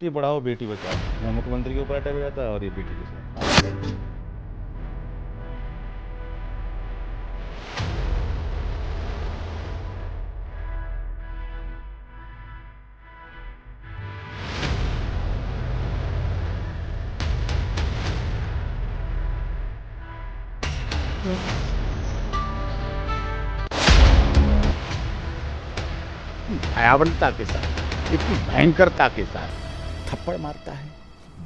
बेटी पढ़ाओ बेटी बचाओ, यहाँ मुख्यमंत्री के ऊपर अटैक हो जाता है और ये बेटी के साथ। भयावनता के साथ, इतनी भयंकरता के साथ थप्पड़ मारता है,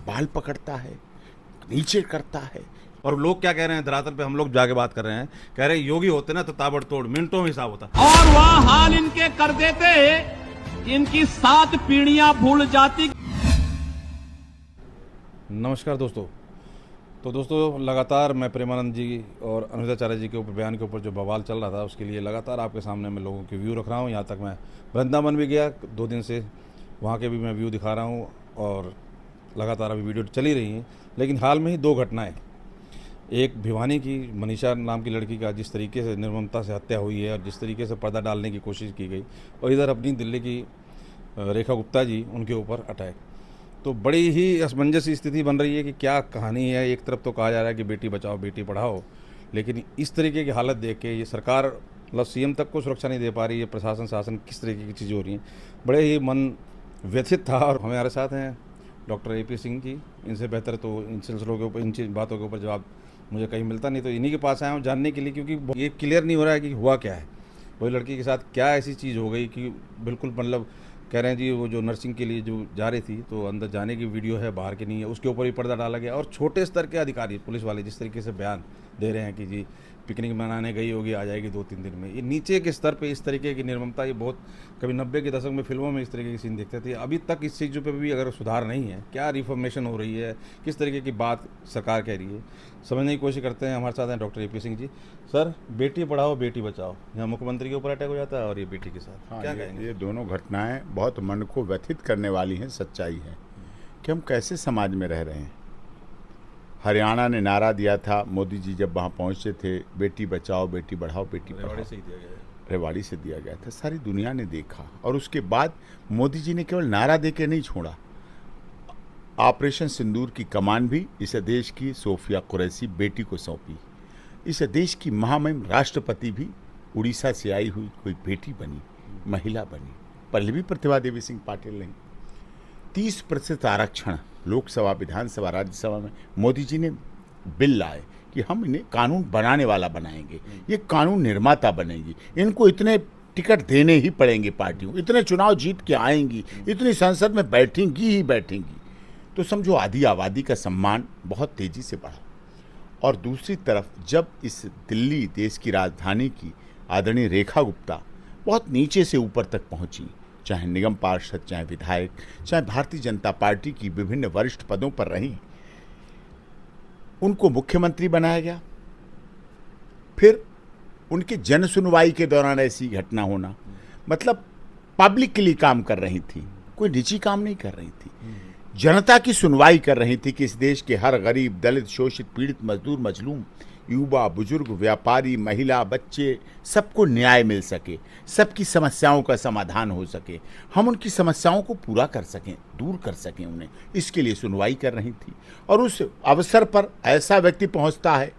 बाल पकड़ता है, नीचे करता है। और लोग क्या कह रहे हैं, धरातल पे हम लोग जाके बात कर रहे हैं, कह रहे हैं योगी होते ना तो ताबड़तोड़ मिनटों में हिसाब होता। और वह हाल इनके कर देते इनकी 7 पीढ़ियां भूल जाती। नमस्कार दोस्तों। तो दोस्तों, लगातार मैं प्रेमानंद जी और अनुराधाचार्य जी के ऊपर बयान के ऊपर जो बवाल चल रहा था, उसके लिए लगातार आपके सामने मैं लोगों के व्यू रख रहा हूँ। यहाँ तक मैं वृंदावन भी गया 2 दिन से, वहाँ के भी मैं व्यू दिखा रहा हूँ और लगातार अभी वीडियो चल ही रही हैं। लेकिन हाल में ही 2 घटनाएं, एक भिवानी की मनीषा नाम की लड़की का जिस तरीके से निर्ममता से हत्या हुई है और जिस तरीके से पर्दा डालने की कोशिश की गई, और इधर अपनी दिल्ली की रेखा गुप्ता जी, उनके ऊपर अटैक। तो बड़ी ही असमंजस स्थिति बन रही है कि क्या कहानी है। एक तरफ तो कहा जा रहा है कि बेटी बचाओ बेटी पढ़ाओ, लेकिन इस तरीके की हालत देख के ये सरकार मतलब सीएम तक को सुरक्षा नहीं दे पा रही है, प्रशासन शासन किस तरीके की चीज़ें हो रही हैं, बड़े ही मन व्यथित था। और हमारे साथ हैं डॉक्टर AP सिंह जी। इनसे बेहतर तो इन सिलसिलों के ऊपर, इन बातों के ऊपर जवाब मुझे कहीं मिलता नहीं, तो इन्हीं के पास आया हूँ जानने के लिए, क्योंकि ये क्लियर नहीं हो रहा है कि हुआ क्या है। वही लड़की के साथ क्या ऐसी चीज़ हो गई कि बिल्कुल मतलब कह रहे हैं जी, वो जो नर्सिंग के लिए जो जा रही थी तो अंदर जाने की वीडियो है, बाहर की नहीं है, उसके ऊपर ही पर्दा डाला गया। और छोटे स्तर के अधिकारी पुलिस वाले जिस तरीके से बयान दे रहे हैं कि जी पिकनिक मनाने गई होगी, आ जाएगी 2-3 दिन में, ये नीचे के स्तर पे इस तरीके की निर्ममता, ये बहुत कभी 90 के दशक में फिल्मों में इस तरीके की सीन देखते थे। अभी तक इस चीज़ों पे भी अगर सुधार नहीं है, क्या रिफॉर्मेशन हो रही है, किस तरीके की बात सरकार कह रही है, समझने की कोशिश करते हैं। हमारे साथ हैं doctor AP Singh ji. Sir, Beti Padhao Beti Bachao, यहाँ मुख्यमंत्री के ऊपर अटैक हो जाता है और ये बेटी के साथ। हाँ, क्या कहेंगे? ये दोनों घटनाएं बहुत मन को व्यथित करने वाली हैं। सच्चाई है कि हम कैसे समाज में रह रहे हैं। हरियाणा ने नारा दिया था, मोदी जी जब वहाँ पहुँचे थे, बेटी बचाओ बेटी बढ़ाओ बेटी पढ़ाओ, रेवाड़ी से ही दिया गया है। रेवाड़ी से दिया गया था, सारी दुनिया ने देखा। और उसके बाद मोदी जी ने केवल नारा दे के नहीं छोड़ा, ऑपरेशन सिंदूर की कमान भी इस देश की सोफिया कुरैशी बेटी को सौंपी। इस देश की महामहिम राष्ट्रपति भी उड़ीसा से आई हुई कोई बेटी बनी, महिला बनी। पहले भी प्रतिभा देवी सिंह पाटिल नहीं। 30% आरक्षण लोकसभा, विधानसभा, राज्यसभा में मोदी जी ने बिल लाए कि हम इन्हें कानून बनाने वाला बनाएंगे, ये कानून निर्माता बनेगी, इनको इतने टिकट देने ही पड़ेंगे पार्टियों, इतने चुनाव जीत के आएंगी, इतनी संसद में बैठेंगी ही बैठेंगी। तो समझो आधी आबादी का सम्मान बहुत तेजी से बढ़ा। और दूसरी तरफ जब इस दिल्ली, देश की राजधानी की आदरणीय रेखा गुप्ता बहुत नीचे से ऊपर तक पहुंची, चाहे निगम पार्षद, चाहे विधायक, चाहे भारतीय जनता पार्टी की विभिन्न वरिष्ठ पदों पर रही, उनको मुख्यमंत्री बनाया गया। फिर उनके जन सुनवाई के दौरान ऐसी घटना होना, मतलब पब्लिक के लिए काम कर रही थी, कोई निजी काम नहीं कर रही थी, जनता की सुनवाई कर रही थी कि इस देश के हर गरीब, दलित, शोषित, पीड़ित, मजदूर, मजलूम, युवा, बुजुर्ग, व्यापारी, महिला, बच्चे, सबको न्याय मिल सके, सबकी समस्याओं का समाधान हो सके, हम उनकी समस्याओं को पूरा कर सकें, दूर कर सकें उन्हें, इसके लिए सुनवाई कर रही थी। और उस अवसर पर ऐसा व्यक्ति पहुंचता है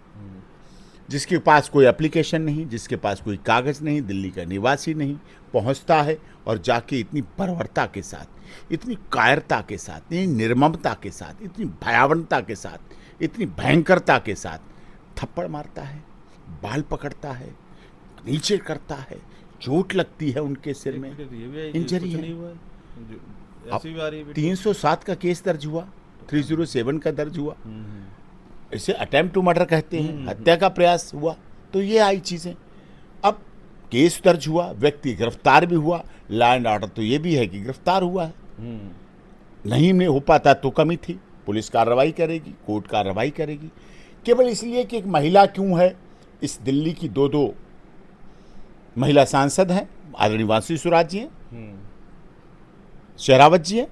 जिसके पास कोई एप्लीकेशन नहीं, जिसके पास कोई कागज़ नहीं, दिल्ली का निवासी नहीं, पहुंचता है और जाके इतनी बर्बरता के साथ, इतनी कायरता के साथ, इतनी निर्ममता के साथ, इतनी भयावनता के साथ, इतनी भयंकरता के साथ थप्पड़ मारता है, बाल पकड़ता है, नीचे करता है, चोट लगती है उनके सिर में, इंजरी है। 307 का केस दर्ज हुआ, 307 का दर्ज हुआ, इसे अटेम्प्ट टू मर्डर कहते हैं, हत्या का प्रयास हुआ। तो ये आई चीजें। अब केस दर्ज हुआ, व्यक्ति गिरफ्तार भी हुआ, लॉ एंड ऑर्डर तो ये भी है कि गिरफ्तार हुआ है। नहीं में हो पाता तो कमी थी, पुलिस कार्रवाई करेगी, कोर्ट कार्रवाई करेगी। केवल इसलिए कि एक महिला क्यों है, इस दिल्ली की 2 महिला सांसद हैं, आदरणीय वांसी सुराज जी हैं, शेरावत जी हैं,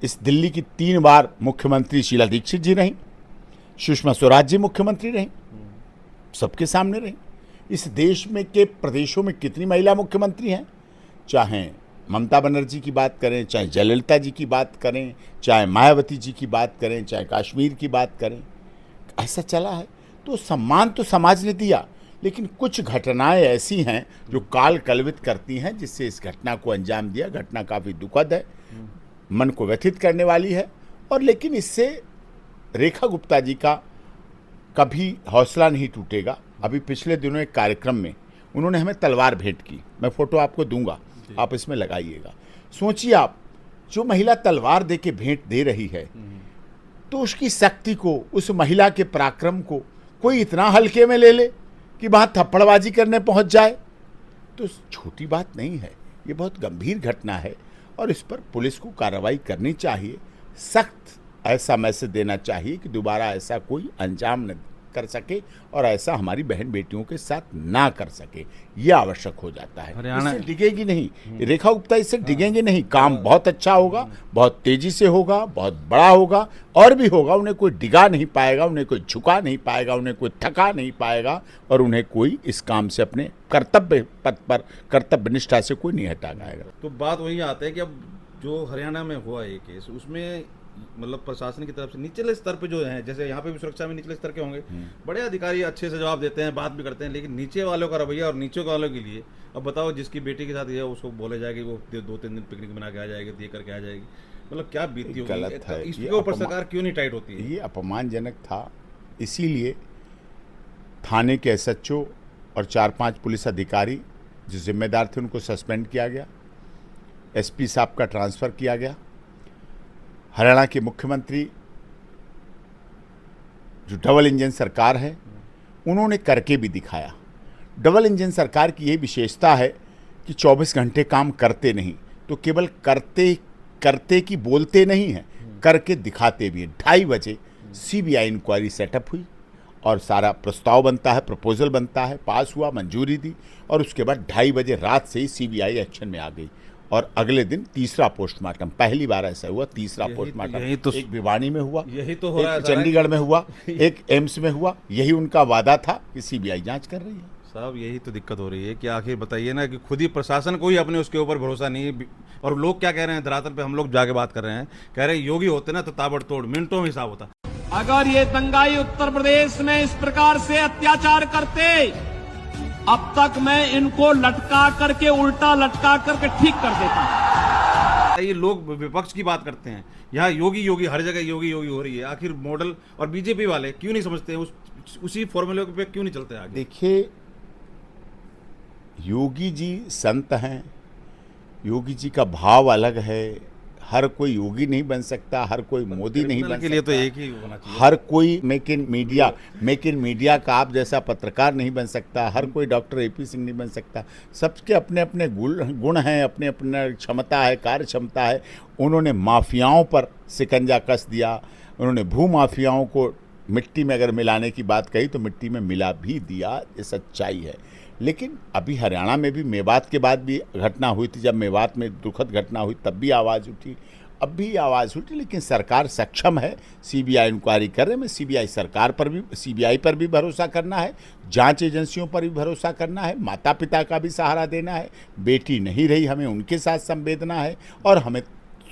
इस दिल्ली की 3 बार मुख्यमंत्री शीला दीक्षित जी रहीं, सुषमा स्वराज जी मुख्यमंत्री रहीं, सबके सामने रहीं। इस देश में के प्रदेशों में कितनी महिला मुख्यमंत्री हैं, चाहे ममता बनर्जी की बात करें, चाहे जयललिता जी की बात करें, चाहे मायावती जी की बात करें, चाहे कश्मीर की बात करें, ऐसा चला है। तो सम्मान तो समाज ने दिया, लेकिन कुछ घटनाएं ऐसी हैं जो काल कलवित करती हैं, जिससे इस घटना को अंजाम दिया। घटना काफ़ी दुखद है, मन को व्यथित करने वाली है, और लेकिन इससे रेखा गुप्ता जी का कभी हौसला नहीं टूटेगा। अभी पिछले दिनों एक कार्यक्रम में उन्होंने हमें तलवार भेंट की, मैं फोटो आपको दूंगा, आप इसमें लगाइएगा। सोचिए आप, जो महिला तलवार दे के भेंट दे रही है, तो उसकी शक्ति को, उस महिला के पराक्रम को कोई इतना हल्के में ले ले कि वहां थप्पड़बाजी करने पहुंच जाए, तो छोटी बात नहीं है। ये बहुत गंभीर घटना है और इस पर पुलिस को कार्रवाई करनी चाहिए। सख्त ऐसा मैसेज देना चाहिए कि दोबारा ऐसा कोई अंजाम न कर सके और ऐसा हमारी बहन बेटियों के साथ ना कर सके। ये आवश्यक हो जाता है। इससे डिगेगी नहीं रेखा गुप्ता, इससे डिगेंगे नहीं। काम बहुत अच्छा होगा, बहुत तेजी से होगा, बहुत बड़ा होगा और भी होगा। उन्हें कोई डिगा नहीं पाएगा, उन्हें कोई झुका नहीं पाएगा, उन्हें कोई थका नहीं पाएगा, और उन्हें कोई इस काम से अपने कर्तव्य पथ पर कर्तव्य निष्ठा से कोई नहीं हटा पाएगा। तो बात वही आता है कि अब जो हरियाणा में हुआ ये केस, उसमें मतलब प्रशासन की तरफ से निचले स्तर पे जो है, जैसे यहाँ पे भी सुरक्षा में निचले स्तर के होंगे, बड़े अधिकारी अच्छे से जवाब देते हैं, बात भी करते हैं, लेकिन नीचे वालों का रवैया और नीचे वालों के लिए, अब बताओ जिसकी बेटी के साथ ये उसको बोले जाएगी वो 2-3 दिन पिकनिक बना के आ जाएगी, ये करके आ जाएगी, मतलब क्या बीती होगी। गलत है। इसके ऊपर सरकार क्यों नहीं टाइट होती है? ये अपमानजनक था। इसीलिए थाने के SHO और 4-5 पुलिस अधिकारी जो जिम्मेदार थे उनको सस्पेंड किया गया, SP साहब का ट्रांसफ़र किया गया। हरियाणा के मुख्यमंत्री जो डबल इंजन सरकार है, उन्होंने करके भी दिखाया। डबल इंजन सरकार की ये विशेषता है कि 24 घंटे काम करते नहीं, तो केवल करते करते की बोलते नहीं हैं, करके दिखाते भी हैं। 2:30 बजे CBI इंक्वायरी सेटअप हुई और सारा प्रस्ताव बनता है, प्रपोजल बनता है, पास हुआ, मंजूरी दी, और उसके बाद 2:30 बजे रात से ही CBI एक्शन में आ गई। और अगले दिन तीसरा पोस्टमार्टम, पहली बार ऐसा हुआ, तीसरा पोस्टमार्टम एक भिवानी में हुआ, यही तो हो रहा है, चंडीगढ़ में हुआ, एक एम्स में हुआ। यही उनका वादा था कि CBI जांच कर रही है। साहब यही तो दिक्कत हो रही है कि आखिर बताइए ना कि खुद ही प्रशासन को ही अपने उसके ऊपर भरोसा नहीं है। और लोग क्या कह रहे हैं धरातल पे, हम लोग जाके बात कर रहे हैं, कह रहे हैं योगी होते ना तो ताबड़तोड़ मिनटों में हिसाब होता। अगर ये दंगाई उत्तर प्रदेश में इस प्रकार से अत्याचार करते, अब तक मैं इनको लटका करके, उल्टा लटका करके ठीक कर देता। ये लोग विपक्ष की बात करते हैं, यहाँ योगी योगी, हर जगह योगी योगी हो रही है। आखिर मॉडल और बीजेपी वाले क्यों नहीं समझते, उसी फॉर्मूले पे क्यों नहीं चलते आगे? देखिए, योगी जी संत हैं, योगी जी का भाव अलग है। हर कोई योगी नहीं बन सकता, हर कोई मोदी नहीं बन सकता। के लिए तो एक ही होना चाहिए। हर कोई मेक इन मीडिया का आप जैसा पत्रकार नहीं बन सकता, हर कोई डॉक्टर AP सिंह नहीं बन सकता। सबके अपने अपने गुण हैं, अपने अपने क्षमता है, कार्य क्षमता है। उन्होंने माफियाओं पर शिकंजा कस दिया, उन्होंने भू माफियाओं को मिट्टी में अगर मिलाने की बात कही तो मिट्टी में मिला भी दिया, ये सच्चाई है। लेकिन अभी हरियाणा में भी मेवात के बाद भी घटना हुई थी, जब मेवात में दुखद घटना हुई तब भी आवाज़ उठी, अब भी आवाज़ उठी, लेकिन सरकार सक्षम है। CBI इंक्वायरी कर रहे हैं। CBI सरकार पर भी, CBI पर भी भरोसा करना है, जांच एजेंसियों पर भी भरोसा करना है, माता पिता का भी सहारा देना है। बेटी नहीं रही, हमें उनके साथ संवेदना है, और हमें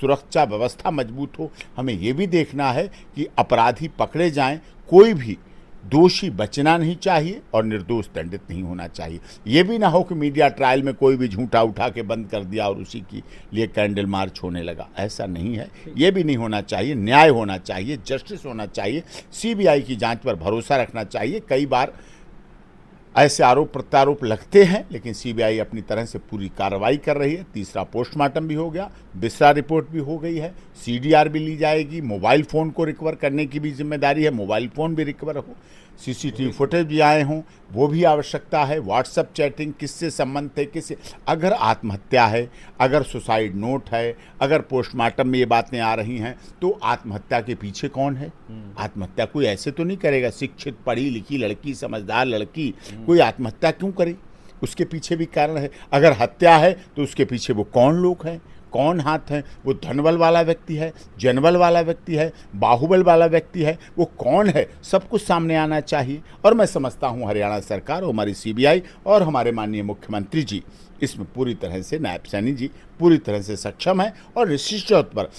सुरक्षा व्यवस्था मजबूत हो। हमें ये भी देखना है कि अपराधी पकड़े जाएं, कोई भी दोषी बचना नहीं चाहिए और निर्दोष दंडित नहीं होना चाहिए। ये भी ना हो कि मीडिया ट्रायल में कोई भी झूठा उठा के बंद कर दिया और उसी के लिए कैंडल मार्च होने लगा, ऐसा नहीं है। ये भी नहीं होना चाहिए। न्याय होना चाहिए, जस्टिस होना चाहिए, CBI की जांच पर भरोसा रखना चाहिए। कई बार ऐसे आरोप प्रत्यारोप लगते हैं, लेकिन CBI अपनी तरह से पूरी कार्रवाई कर रही है। तीसरा पोस्टमार्टम भी हो गया, बिस्रा रिपोर्ट भी हो गई है, CDR भी ली जाएगी, मोबाइल फ़ोन को रिकवर करने की भी जिम्मेदारी है, मोबाइल फ़ोन भी रिकवर हो, CCTV फुटेज भी आए हों, वो भी आवश्यकता है। व्हाट्सएप चैटिंग किससे संबंध है, किससे, अगर आत्महत्या है, अगर सुसाइड नोट है, अगर पोस्टमार्टम में ये बातें आ रही हैं, तो आत्महत्या के पीछे कौन है? आत्महत्या कोई ऐसे तो नहीं करेगा। शिक्षित पढ़ी लिखी लड़की, समझदार लड़की कोई आत्महत्या क्यों करे? उसके पीछे भी कारण है। अगर हत्या है तो उसके पीछे वो कौन लोग हैं, कौन हाथ है, वो धनबल वाला व्यक्ति है, जनबल वाला व्यक्ति है, बाहुबल वाला व्यक्ति है, वो कौन है, सब कुछ सामने आना चाहिए। और मैं समझता हूँ हरियाणा सरकार और हमारी CBI और हमारे माननीय मुख्यमंत्री जी इसमें पूरी तरह से, नायब सैनी जी पूरी तरह से सक्षम है। और निश्चित तौर पर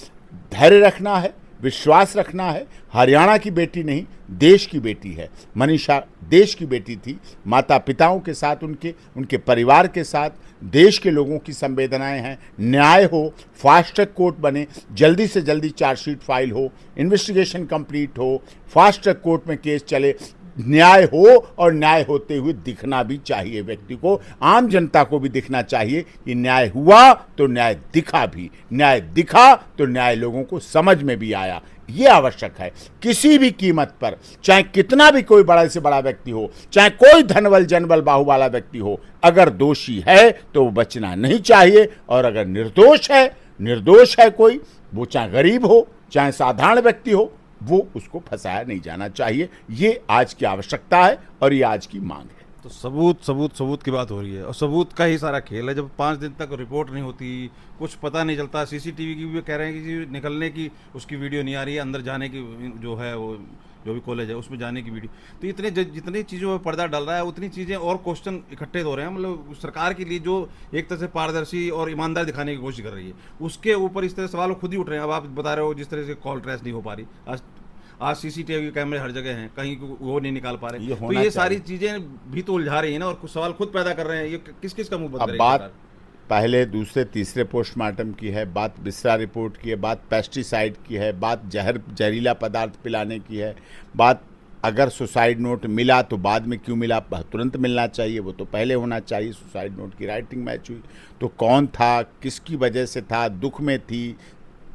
धैर्य रखना है, विश्वास रखना है। हरियाणा की बेटी नहीं, देश की बेटी है। मनीषा देश की बेटी थी, माता पिताओं के साथ, उनके परिवार के साथ देश के लोगों की संवेदनाएं हैं। न्याय हो, फास्ट ट्रैक कोर्ट बने, जल्दी से जल्दी चार्जशीट फाइल हो, इन्वेस्टिगेशन कंप्लीट हो, फास्ट ट्रैक कोर्ट में केस चले, न्याय हो। और न्याय होते हुए दिखना भी चाहिए व्यक्ति को, आम जनता को भी दिखना चाहिए कि न्याय हुआ तो न्याय दिखा भी, न्याय दिखा तो न्याय लोगों को समझ में भी आया। ये आवश्यक है। किसी भी कीमत पर, चाहे कितना भी कोई बड़ा से बड़ा व्यक्ति हो, चाहे कोई धनबल जनबल बाहु वाला व्यक्ति हो, अगर दोषी है तो वो बचना नहीं चाहिए। और अगर निर्दोष है कोई, वो चाहे गरीब हो चाहे साधारण व्यक्ति हो, वो उसको फंसाया नहीं जाना चाहिए। ये आज की आवश्यकता है और ये आज की मांग है। तो सबूत की बात हो रही है और सबूत का ही सारा खेल है। जब 5 दिन तक रिपोर्ट नहीं होती, कुछ पता नहीं चलता, CCTV की भी कह रहे हैं कि निकलने की उसकी वीडियो नहीं आ रही है, अंदर जाने की जो है वो जो भी कॉलेज है उसमें जाने की वीडियो। तो जितनी चीज़ों में पर्दा डल रहा है उतनी चीज़ें और क्वेश्चन इकट्ठे हो रहे हैं। मतलब सरकार के लिए जो एक तरह से पारदर्शी और ईमानदार दिखाने की कोशिश कर रही है, उसके ऊपर इस तरह सवाल खुद ही उठ रहे हैं। अब आप बता रहे हो जिस तरह से कॉल ट्रेस नहीं हो पा रही, आज CCTV कैमरे हर जगह हैं, कहीं वो नहीं निकाल पा रहे। तो ये सारी चीजें भी तो उलझा रही है ना, और कुछ सवाल खुद पैदा कर रहे हैं। ये किस किस का मुंह बंद करेगी? बात पहले दूसरे तीसरे पोस्टमार्टम की है, बात बिस्रा रिपोर्ट की है, बात पेस्टिसाइड की है, बात जहरीला पदार्थ पिलाने की है, बात अगर सुसाइड नोट मिला तो बाद में क्यों मिला, तुरंत मिलना चाहिए, वो तो पहले होना चाहिए। सुसाइड नोट की राइटिंग मैच हुई तो कौन था, किसकी वजह से था, दुख में थी,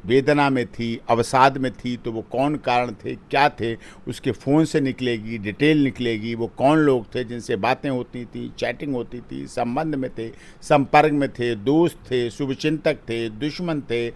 वेदना में थी, अवसाद में थी, तो वो कौन कारण थे, क्या थे, उसके फ़ोन से निकलेगी, डिटेल निकलेगी। वो कौन लोग थे जिनसे बातें होती थी, चैटिंग होती थी, संबंध में थे, संपर्क में थे, दोस्त थे, शुभचिंतक थे, दुश्मन थे,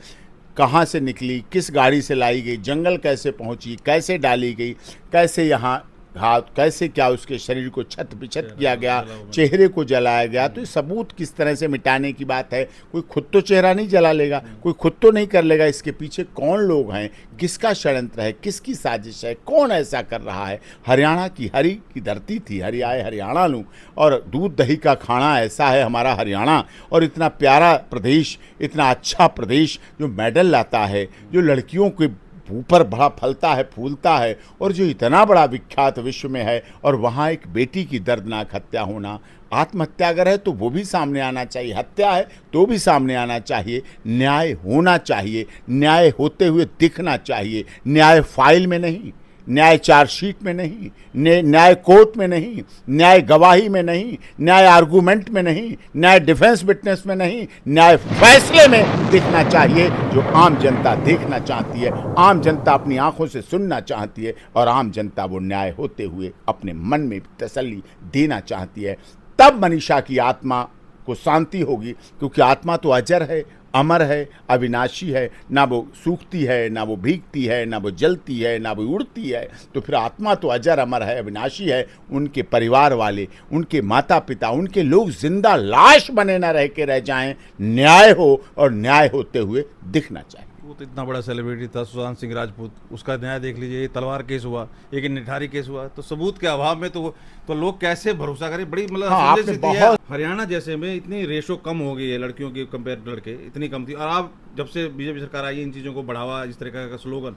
कहाँ से निकली, किस गाड़ी से लाई गई, जंगल कैसे पहुँची, कैसे डाली गई, कैसे यहाँ हाथ, कैसे क्या उसके शरीर को छत पिछत किया गया, चेहरे को जलाया गया। तो ये सबूत किस तरह से मिटाने की बात है। कोई खुद तो चेहरा नहीं जला लेगा, कोई खुद तो नहीं कर लेगा। इसके पीछे कौन लोग हैं, किसका षड्यंत्र है, किसकी साजिश है, कौन ऐसा कर रहा है। हरियाणा की हरी की धरती थी, हरि आए हरियाणा लूँ, और दूध दही का खाना ऐसा है हमारा हरियाणा। और इतना प्यारा प्रदेश, इतना अच्छा प्रदेश जो मेडल लाता है, जो लड़कियों के ऊपर बड़ा फलता है, फूलता है, और जो इतना बड़ा विख्यात विश्व में है। और वहाँ एक बेटी की दर्दनाक हत्या होना, आत्महत्या अगर है तो वो भी सामने आना चाहिए, हत्या है तो भी सामने आना चाहिए। न्याय होना चाहिए, न्याय होते हुए दिखना चाहिए। न्याय फाइल में नहीं, न्याय चार्जशीट में नहीं, न्याय कोर्ट में नहीं, न्याय गवाही में नहीं, न्याय आर्गूमेंट में नहीं, न्याय डिफेंस विटनेस में नहीं, न्याय फैसले में दिखना चाहिए, जो आम जनता देखना चाहती है, आम जनता अपनी आंखों से सुनना चाहती है, और आम जनता वो न्याय होते हुए अपने मन में तसल्ली देना चाहती है। तब मनीषा की आत्मा को शांति होगी, क्योंकि आत्मा तो अजर है, अमर है, अविनाशी है। ना वो सूखती है, ना वो भीगती है, ना वो जलती है, ना वो उड़ती है। तो फिर आत्मा तो अजर अमर है, अविनाशी है। उनके परिवार वाले, उनके माता पिता, उनके लोग जिंदा लाश बने ना रह के रह जाएं। न्याय हो, और न्याय होते हुए दिखना चाहिए। वो तो इतना बड़ा सेलिब्रिटी था सुशांत सिंह राजपूत, उसका न्याय देख लीजिए। ये तलवार केस हुआ, एक निठारी केस हुआ। तो सबूत के अभाव में तो लोग कैसे भरोसा करें? बड़ी मतलब हरियाणा जैसे में इतनी रेशो कम हो गई है लड़कियों की कंपेयर लड़के, इतनी कम थी। और आप जब से बीजेपी सरकार आई है, इन चीज़ों को बढ़ावा, इस तरह का स्लोगन,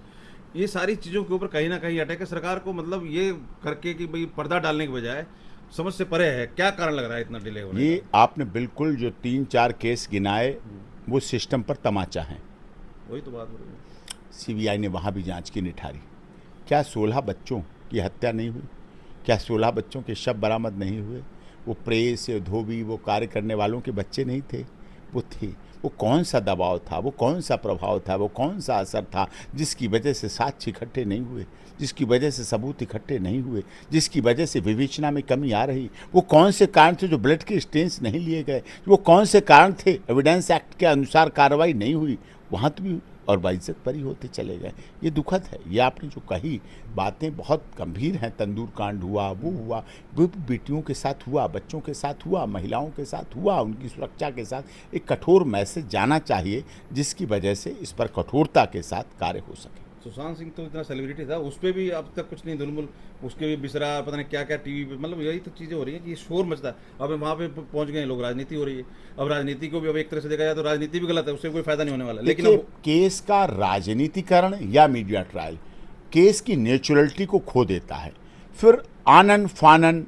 ये सारी चीज़ों के ऊपर कहीं ना कहीं अटैक है सरकार को। मतलब ये करके कि भाई पर्दा डालने के बजाय समझ से परे है। क्या कारण लग रहा है इतना डिले होने? ये आपने बिल्कुल जो 3-4 केस गिनाए, वो सिस्टम पर तमाचा है। वही तो बात हो रही है। CBI ने वहाँ भी जांच की निठारी। क्या 16 बच्चों की हत्या नहीं हुई? क्या 16 बच्चों के शव बरामद नहीं हुए? वो प्रेस, धोबी, वो कार्य करने वालों के बच्चे नहीं थे? वो थे। वो कौन सा दबाव था, वो कौन सा प्रभाव था, वो कौन सा असर था जिसकी वजह से साक्ष्य इकट्ठे नहीं हुए, जिसकी वजह से सबूत इकट्ठे नहीं हुए, जिसकी वजह से विवेचना में कमी आ रही? वो कौन से कारण थे जो ब्लड के स्टेन्स नहीं लिए गए? वो कौन से कारण थे एविडेंस एक्ट के अनुसार कार्रवाई नहीं हुई? वहाँ तो भी और बाइज्जत बरी होते चले गए। ये दुखद है। ये आपने जो कही बातें बहुत गंभीर हैं। तंदूर कांड हुआ, वो बेटियों के साथ हुआ, बच्चों के साथ हुआ, महिलाओं के साथ हुआ, उनकी सुरक्षा के साथ एक कठोर मैसेज जाना चाहिए, जिसकी वजह से इस पर कठोरता के साथ कार्य हो सके। सुशांत सिंह तो इतना सेलिब्रिटी था, उस पर भी अब तक कुछ नहीं धुलमुल, उसके भी बिसरा, पता नहीं क्या क्या टीवी पे, मतलब यही तो चीज़ें हो रही हैं कि शोर मचता है। अब वहाँ पे पहुँच गए हैं लोग, राजनीति हो रही है। अब राजनीति को भी अब एक तरह से देखा जाए तो राजनीति भी गलत है, उससे कोई फायदा नहीं होने वाला। लेकिन देखिए, अब केस का राजनीतिकरण या मीडिया ट्रायल केस की नेचुरलिटी को खो देता है। फिर आनन फानन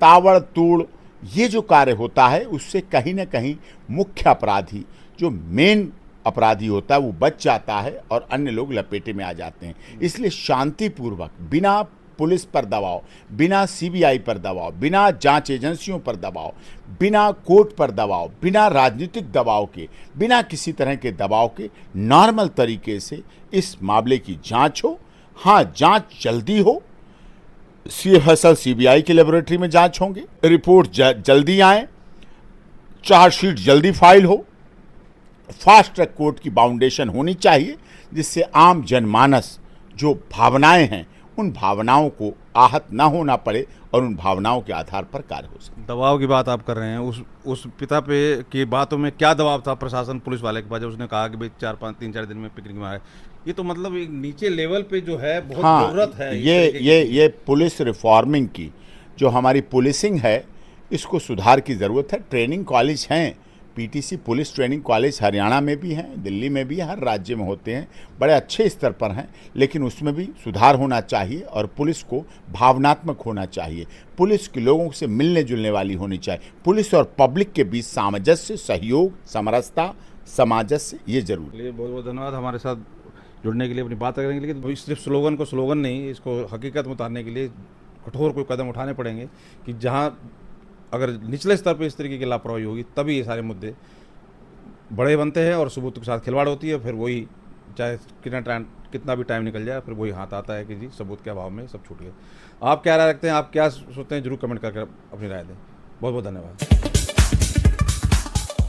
तावड़ तूड़ ये जो कार्य होता है, उससे कहीं ना कहीं मुख्य अपराधी जो मेन अपराधी होता है वो बच जाता है और अन्य लोग लपेटे में आ जाते हैं। इसलिए शांतिपूर्वक, बिना पुलिस पर दबाव, बिना सीबीआई पर दबाव, बिना जांच एजेंसियों पर दबाव, बिना कोर्ट पर दबाव, बिना राजनीतिक दबाव के, बिना किसी तरह के दबाव के नॉर्मल तरीके से इस मामले की जांच हो। हाँ, जांच जल्दी हो, सीबीआई की लेबोरेटरी में जांच होंगे, रिपोर्ट जल्दी आए, चार्जशीट जल्दी फाइल हो, फास्ट ट्रैक कोर्ट की बाउंडेशन होनी चाहिए, जिससे आम जनमानस जो भावनाएं हैं उन भावनाओं को आहत ना होना पड़े और उन भावनाओं के आधार पर कार्य हो सके। दबाव की बात आप कर रहे हैं, उस पिता पे की बातों में क्या दबाव था प्रशासन पुलिस वाले के पास, जब उसने कहा कि भाई 3-4 दिन में पिकनिक मारे? ये तो मतलब एक नीचे लेवल पे जो है बहुत जरूरत है। ये पुलिस रिफॉर्मिंग की, जो हमारी पुलिसिंग है, इसको सुधार की ज़रूरत है। ट्रेनिंग कॉलेज हैं, PTC police training college Haryana में भी हैं, दिल्ली में भी, हर राज्य में होते हैं, बड़े अच्छे स्तर पर हैं, लेकिन उसमें भी सुधार होना चाहिए और पुलिस को भावनात्मक होना चाहिए। पुलिस के लोगों से मिलने जुलने वाली होनी चाहिए। पुलिस और पब्लिक के बीच सामंजस्य, सहयोग, समरसता, सामंजस्य, ये जरूर। बहुत बहुत धन्यवाद हमारे साथ जुड़ने के लिए, अपनी बात करेंगे। लेकिन सिर्फ स्लोगन नहीं, इसको हकीकत में उतारने के लिए कठोर कोई कदम उठाने पड़ेंगे कि जहाँ अगर निचले स्तर पर इस तरीके की लापरवाही होगी तभी ये सारे मुद्दे बड़े बनते हैं और सबूत के साथ खिलवाड़ होती है। फिर वही चाहे कितना भी टाइम निकल जाए, फिर वही हाथ आता है कि जी सबूत के अभाव में सब छूट गए। आप क्या राय रखते हैं, आप क्या सोचते हैं, जरूर कमेंट करके अपनी राय दें। बहुत बहुत धन्यवाद।